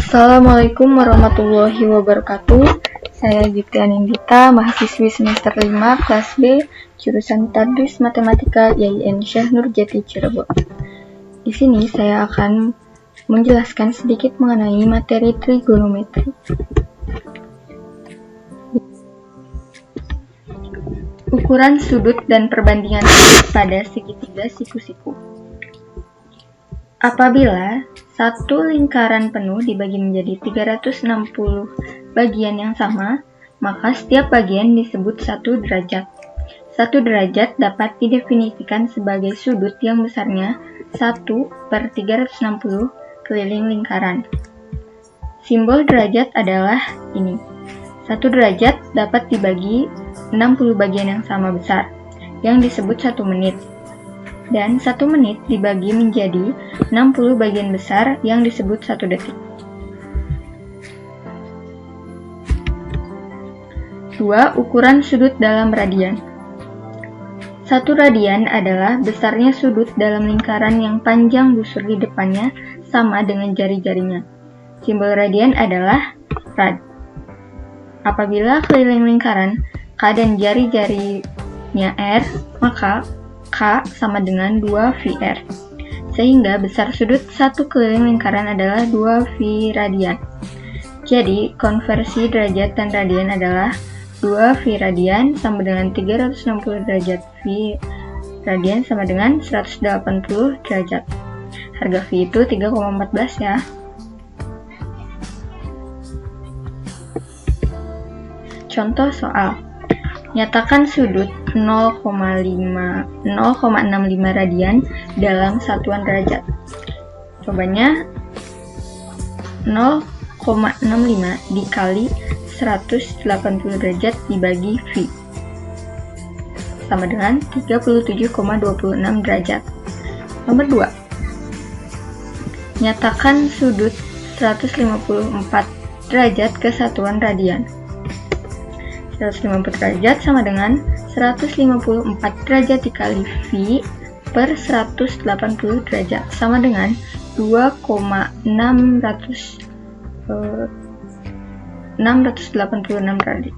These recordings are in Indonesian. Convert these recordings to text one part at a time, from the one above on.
Assalamualaikum warahmatullahi wabarakatuh. Saya Gita Nindita, mahasiswi semester 5 kelas B, jurusan Tadris Matematika YIN Syekh Nurjati Cirebon. Di sini saya akan menjelaskan sedikit mengenai materi trigonometri. Ukuran sudut dan perbandingan sudut pada segitiga siku-siku. Apabila satu lingkaran penuh dibagi menjadi 360 bagian yang sama, maka setiap bagian disebut satu derajat. Satu derajat dapat didefinisikan sebagai sudut yang besarnya 1/360 keliling lingkaran. Simbol derajat adalah ini. Satu derajat dapat dibagi 60 bagian yang sama besar, yang disebut 1 menit. Dan 1 menit dibagi menjadi 60 bagian besar yang disebut 1 detik. 2. Ukuran sudut dalam radian. 1 radian adalah besarnya sudut dalam lingkaran yang panjang busur di depannya sama dengan jari-jarinya. Simbol radian adalah rad. Apabila keliling lingkaran K dan jari-jarinya R, maka K sama dengan 2VR, sehingga besar sudut satu keliling lingkaran adalah 2V radian. Jadi, konversi derajat dan radian adalah 2V radian sama dengan 360 derajat V radian sama dengan 180 derajat. Harga V itu 3,14 ya. Contoh soal. Nyatakan sudut 0,65 radian dalam satuan derajat. Cobanya 0,65 dikali 180 derajat dibagi V sama dengan 37,26 derajat. Nomor 2. Nyatakan sudut 154 derajat ke satuan radian. 154 derajat sama dengan 154 derajat dikali V per 180 derajat sama dengan 2,686 derajat.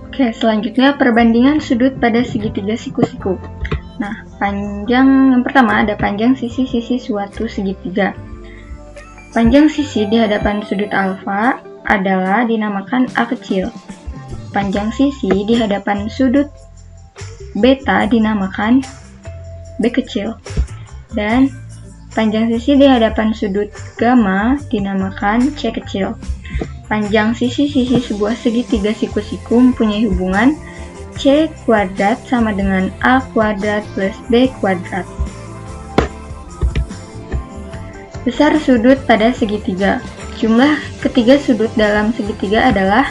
Oke, selanjutnya perbandingan sudut pada segitiga siku-siku. Nah, yang pertama ada panjang sisi-sisi suatu segitiga. Panjang sisi di hadapan sudut alfa adalah dinamakan A kecil. Panjang sisi di hadapan sudut beta dinamakan B kecil. Dan panjang sisi di hadapan sudut gamma dinamakan C kecil. Panjang sisi-sisi sebuah segitiga siku-siku mempunyai hubungan C kuadrat sama dengan A kuadrat plus B kuadrat. Besar sudut pada segitiga. Jumlah ketiga sudut dalam segitiga adalah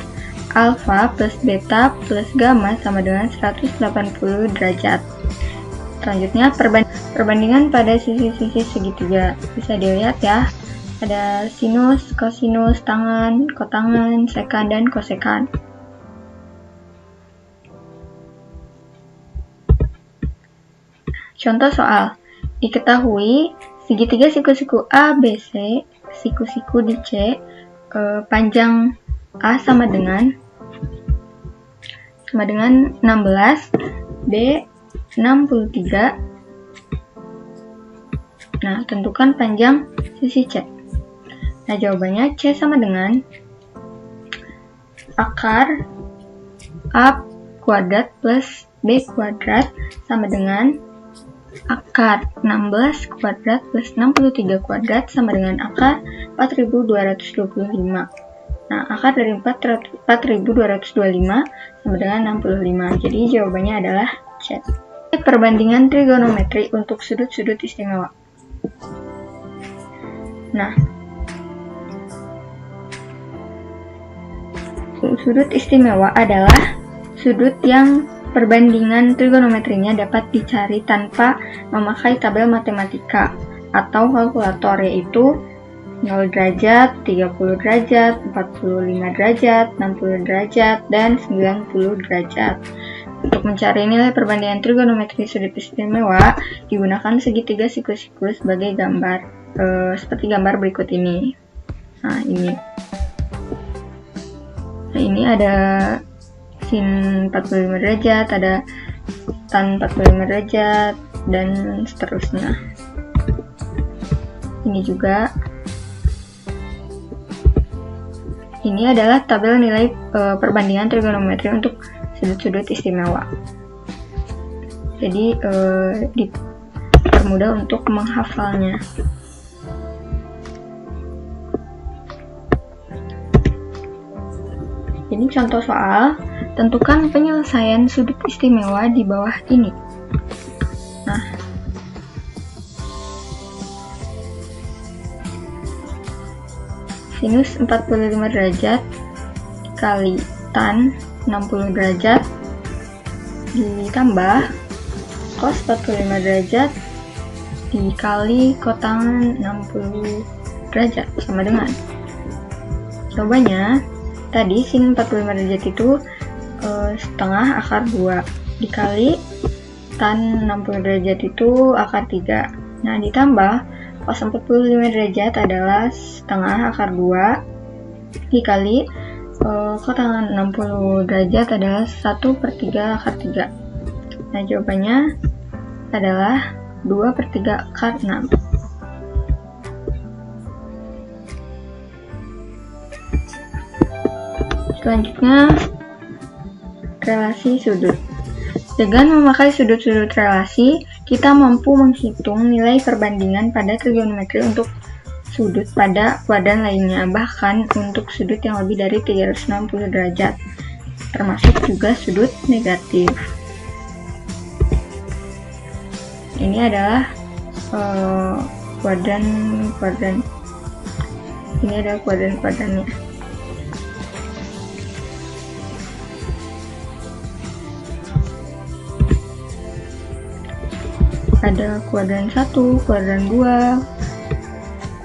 alfa plus beta plus gamma sama dengan 180 derajat. Selanjutnya perbandingan pada sisi-sisi segitiga. Bisa dilihat ya, ada sinus, kosinus, tangan, kotangan, sekan, dan kosekan. Contoh soal. Diketahui segitiga siku-siku A, B, C, siku-siku di C, panjang A sama dengan 16, B 63. Nah, tentukan panjang sisi C. Nah, jawabannya C sama dengan akar A kuadrat plus B kuadrat sama dengan akar 16 kuadrat plus 63 kuadrat sama dengan akar 4225. Nah, akar dari 4225 sama dengan 65. Jadi jawabannya adalah C. Perbandingan trigonometri untuk sudut-sudut istimewa. Nah, sudut istimewa adalah sudut yang perbandingan trigonometrinya dapat dicari tanpa memakai tabel matematika atau kalkulator, yaitu 0 derajat, 30 derajat, 45 derajat, 60 derajat, dan 90 derajat. Untuk mencari nilai perbandingan trigonometri sudut istimewa, digunakan segitiga siklus-siklus sebagai gambar, seperti gambar berikut ini. Nah, ini ada sin 45 derajat, ada tan 45 derajat, dan seterusnya. Ini juga. Ini adalah tabel nilai perbandingan trigonometri untuk sudut-sudut istimewa. Jadi dipermudah untuk menghafalnya. Ini contoh soal, tentukan penyelesaian sudut istimewa di bawah ini. Nah, sinus 45 derajat kali tan 60 derajat ditambah cos 45 derajat dikali kotangan 60 derajat sama dengan, jawabannya tadi sin 45 derajat itu setengah akar 2 dikali tan 60 derajat itu akar 3. Nah, ditambah cos 45 derajat adalah setengah akar 2 dikali kotangan 60 derajat adalah 1/3 akar 3. Nah, jawabannya adalah 2/3 akar 6. Selanjutnya, relasi sudut. Dengan memakai sudut-sudut relasi, kita mampu menghitung nilai perbandingan pada trigonometri untuk sudut pada kuadran lainnya, bahkan untuk sudut yang lebih dari 360 derajat, termasuk juga sudut negatif. Ini adalah kuadran. Ini adalah kuadran-kuadrannya. Ada kuadran 1, kuadran 2,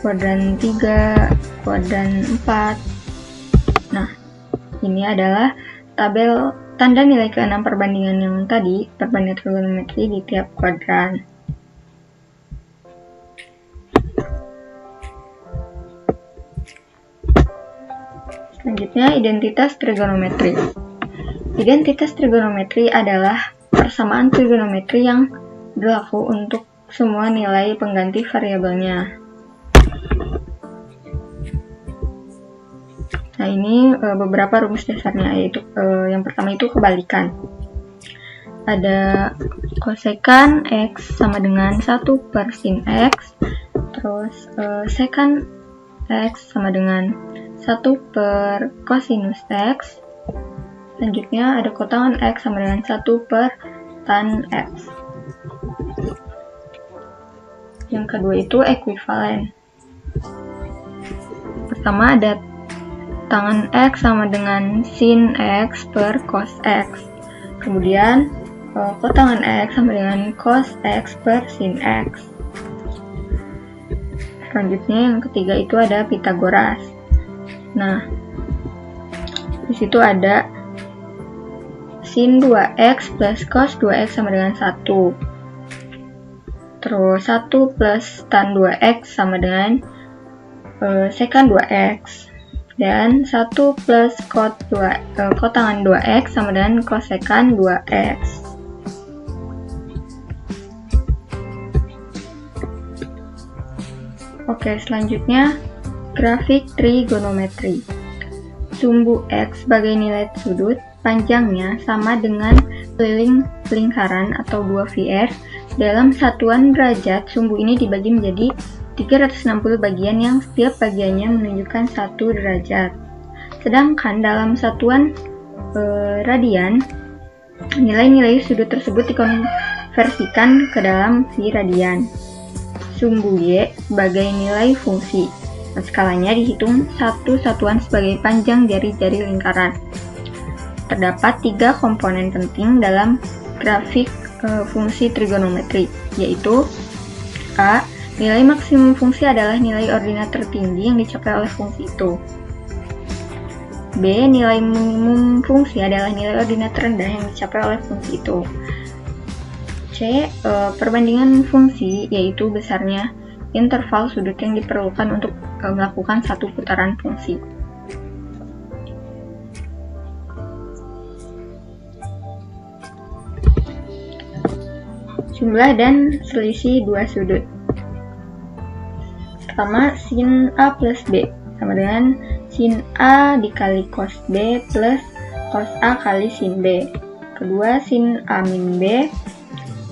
kuadran 3, kuadran 4. Nah, ini adalah tabel tanda nilai ke-6 perbandingan yang tadi, perbandingan trigonometri di tiap kuadran. Selanjutnya, identitas trigonometri. Identitas trigonometri adalah persamaan trigonometri yang berlaku untuk semua nilai pengganti variabelnya. Nah, ini beberapa rumus dasarnya, yaitu yang pertama itu kebalikan. Ada kosekan X sama dengan 1 per sin X, terus sekan X sama dengan 1 per kosinus X, selanjutnya ada kotangan X sama dengan 1 per tan X. Yang kedua itu ekuivalen. Pertama ada tangan X sama dengan sin X per cos X. Kemudian kotangan X sama dengan cos X per sin X. Selanjutnya yang ketiga itu ada Pitagoras. Nah, di situ ada sin 2x plus cos 2x sama dengan 1. Terus 1 plus tan 2x sama dengan sekan 2x. Dan 1 plus kotangan 2x sama dengan kosekan 2x. Oke, selanjutnya grafik trigonometri. Sumbu X sebagai nilai sudut, panjangnya sama dengan keliling lingkaran atau 2πr. Dalam satuan derajat, sumbu ini dibagi menjadi 360 bagian yang setiap bagiannya menunjukkan 1 derajat. Sedangkan dalam satuan radian, nilai-nilai sudut tersebut dikonversikan ke dalam si radian. Sumbu Y sebagai nilai fungsi. Skalanya dihitung satu satuan sebagai panjang jari-jari lingkaran. Terdapat 3 komponen penting dalam grafik fungsi trigonometri, yaitu A. Nilai maksimum fungsi adalah nilai ordinat tertinggi yang dicapai oleh fungsi itu. B. B, nilai minimum fungsi adalah nilai ordinat terendah yang dicapai oleh fungsi itu. C, perbandingan fungsi, yaitu besarnya interval sudut yang diperlukan untuk melakukan satu putaran fungsi. Jumlah dan selisih dua sudut. Pertama, sin A plus B sama dengan sin A dikali cos B plus cos A kali sin B. Kedua, sin A min B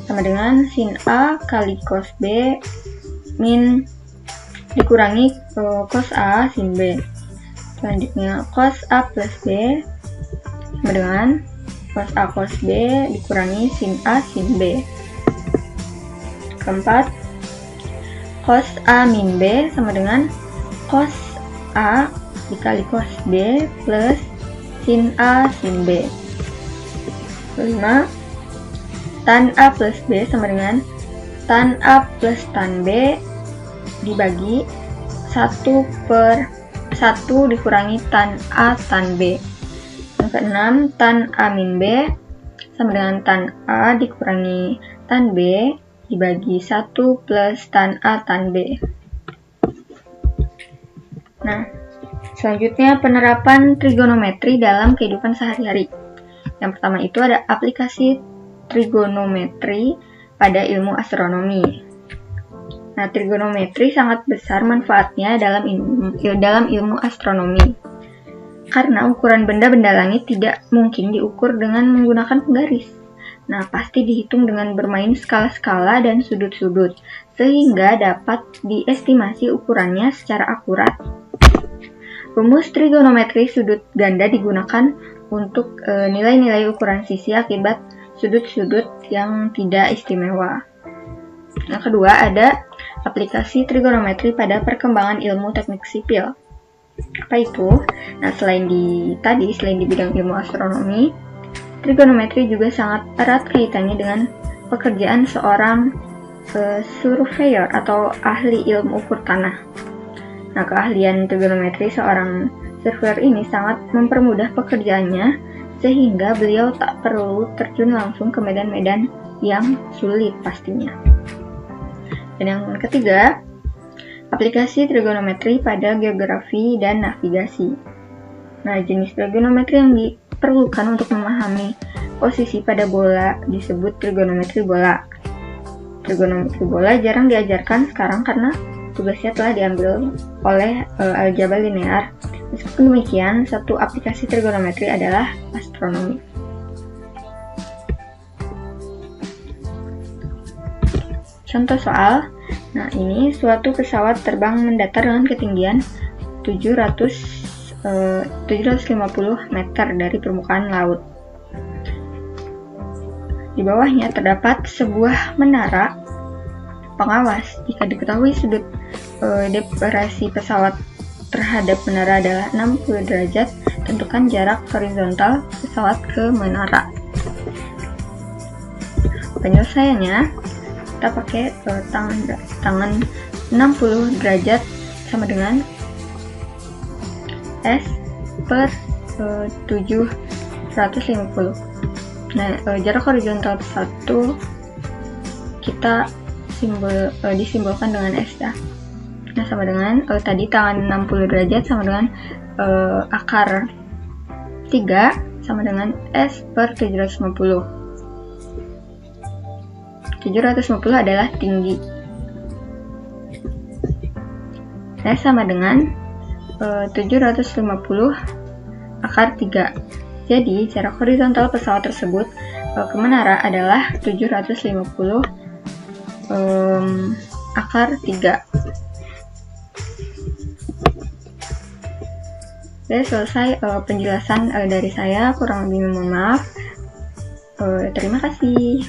sama dengan sin A kali cos B min dikurangi cos A sin B. Selanjutnya, cos A plus B sama dengan cos A cos B dikurangi sin A sin B. Keempat, cos A min B sama dengan cos A dikali cos B plus sin A sin B. Kelima, tan A plus B sama dengan tan A plus tan B dibagi 1/1 dikurangi tan A tan B. Yang keenam, tan A min B sama dengan tan A dikurangi tan B dibagi 1 plus tan A tan B. Nah, selanjutnya penerapan trigonometri dalam kehidupan sehari-hari. Yang pertama itu ada aplikasi trigonometri pada ilmu astronomi. Nah, trigonometri sangat besar manfaatnya dalam ilmu astronomi. Karena ukuran benda-benda langit tidak mungkin diukur dengan menggunakan penggaris. Nah, pasti dihitung dengan bermain skala-skala dan sudut-sudut, sehingga dapat diestimasi ukurannya secara akurat. Rumus trigonometri sudut ganda digunakan untuk nilai-nilai ukuran sisi akibat sudut-sudut yang tidak istimewa. Yang kedua, ada aplikasi trigonometri pada perkembangan ilmu teknik sipil. Apa itu? Nah, selain di bidang ilmu astronomi, trigonometri juga sangat erat kaitannya dengan pekerjaan seorang surveyor atau ahli ilmu ukur tanah. Nah, keahlian trigonometri seorang surveyor ini sangat mempermudah pekerjaannya sehingga beliau tak perlu terjun langsung ke medan-medan yang sulit pastinya. Dan yang ketiga, aplikasi trigonometri pada geografi dan navigasi. Nah, jenis trigonometri yang diperlukan untuk memahami posisi pada bola disebut trigonometri bola. Trigonometri bola jarang diajarkan sekarang karena tugasnya telah diambil oleh aljabar linear. Meskipun demikian, satu aplikasi trigonometri adalah astronomi. Contoh soal. Nah, ini suatu pesawat terbang mendatar dengan ketinggian 750 meter dari permukaan laut. Di bawahnya terdapat sebuah menara pengawas. Jika diketahui sudut depresi pesawat terhadap menara adalah 60 derajat, tentukan jarak horizontal pesawat ke menara. Penyelesaiannya, kita pakai tangan 60 derajat sama dengan S per 750. Nah, jarak horizontal satu kita disimbolkan dengan S ya. Nah, sama dengan tadi tangan 60 derajat sama dengan akar 3 sama dengan S per 750. 750 adalah tinggi. S sama dengan 750 akar 3. Jadi, jarak horizontal pesawat tersebut ke menara adalah 750 akar 3. Oke, selesai penjelasan dari saya. Kurang lebih mohon maaf. Terima kasih.